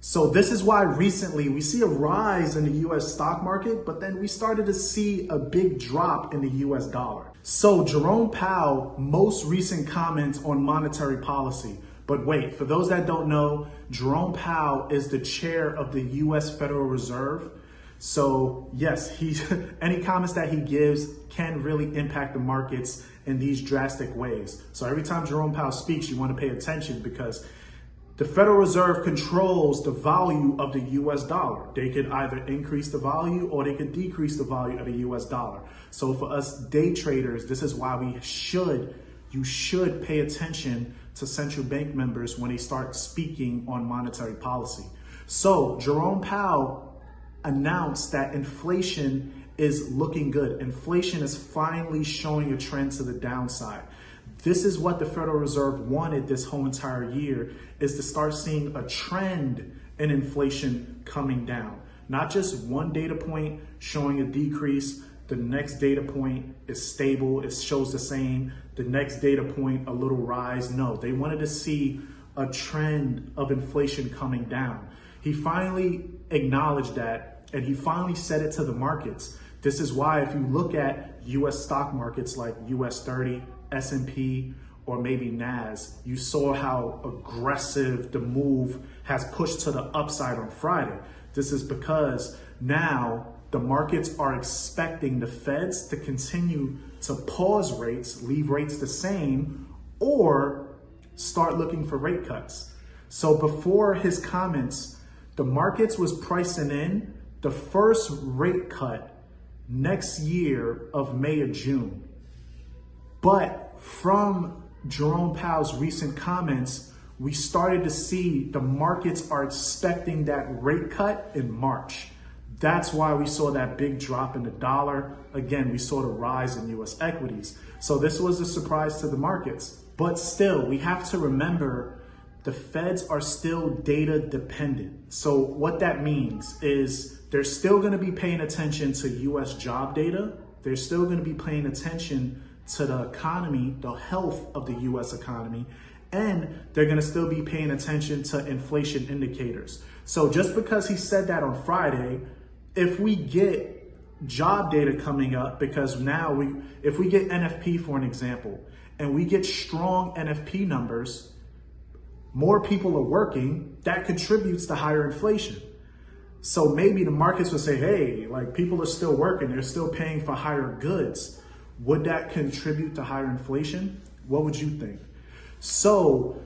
So this is why recently we see a rise in the US stock market, but then we started to see a big drop in the US dollar. So Jerome Powell, most recent comments on monetary policy. But wait, for those that don't know, Jerome Powell is the chair of the US Federal Reserve. So yes, any comments that he gives can really impact the markets in these drastic ways. So every time Jerome Powell speaks, you want to pay attention because the Federal Reserve controls the value of the US dollar. They could either increase the value or they could decrease the value of the US dollar. So for us day traders, this is why you should pay attention to central bank members when they start speaking on monetary policy. So Jerome Powell announced that inflation is looking good. Inflation is finally showing a trend to the downside. This is what the Federal Reserve wanted this whole entire year, is to start seeing a trend in inflation coming down. Not just one data point showing a decrease, the next data point is stable, it shows the same, the next data point a little rise. No, they wanted to see a trend of inflation coming down. He finally acknowledged that, and he finally said it to the markets. This is why if you look at US stock markets like US 30, S&P, or maybe NAS, you saw how aggressive the move has pushed to the upside on Friday. This is because now the markets are expecting the Feds to continue to pause rates, leave rates the same, or start looking for rate cuts. So before his comments, the markets was pricing in the first rate cut next year of May or June. But from Jerome Powell's recent comments, we started to see the markets are expecting that rate cut in March. That's why we saw that big drop in the dollar. Again, we saw the rise in US equities. So this was a surprise to the markets. But still, we have to remember the Feds are still data dependent. So what that means is they're still going to be paying attention to US job data. They're still going to be paying attention to the economy, the health of the US economy, and they're gonna still be paying attention to inflation indicators. So just because he said that on Friday, if we get job data coming up, because now if we get NFP for an example, and we get strong NFP numbers, more people are working, that contributes to higher inflation. So maybe the markets will say, hey, like people are still working, they're still paying for higher goods. Would that contribute to higher inflation? What would you think? So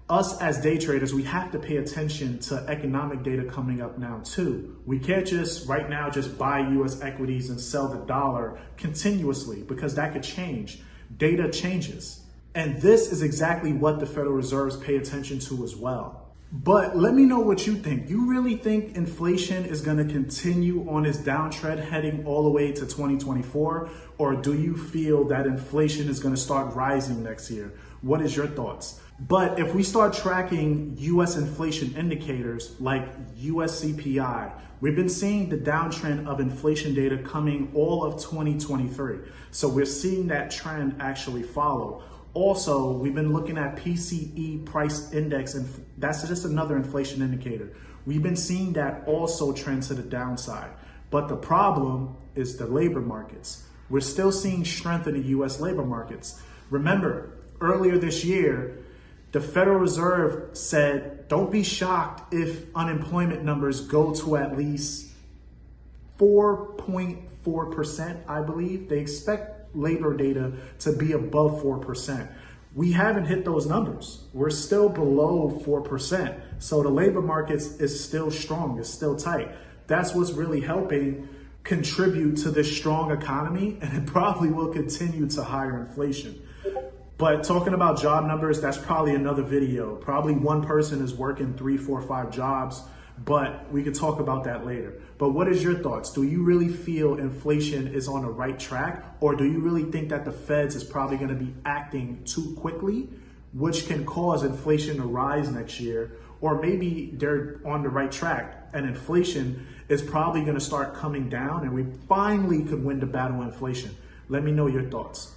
us as day traders, we have to pay attention to economic data coming up now too. We can't just right now just buy US equities and sell the dollar continuously because that could change. Data changes. And this is exactly what the Federal Reserves pay attention to as well. But let me know what you think. You really think inflation is going to continue on its downtrend heading all the way to 2024? Or do you feel that inflation is going to start rising next year? What is your thoughts? But if we start tracking US inflation indicators like US CPI, we've been seeing the downtrend of inflation data coming all of 2023. So we're seeing that trend actually follow. Also, we've been looking at PCE price index, and that's just another inflation indicator. We've been seeing that also trend to the downside. But the problem is the labor markets. We're still seeing strength in the US labor markets. Remember, earlier this year, the Federal Reserve said, don't be shocked if unemployment numbers go to at least 4.4%, I believe. They expect labor data to be above 4%. We haven't hit those numbers. We're still below 4%. So the labor markets is still strong, it's still tight. That's what's really helping contribute to this strong economy, and it probably will continue to higher inflation. But talking about job numbers, that's probably another video. Probably one person is working 3, 4, 5 jobs, but we can talk about that later. But what is your thoughts? Do you really feel inflation is on the right track? Or do you really think that the Feds is probably going to be acting too quickly, which can cause inflation to rise next year? Or maybe they're on the right track and inflation is probably going to start coming down and we finally could win the battle of inflation. Let me know your thoughts.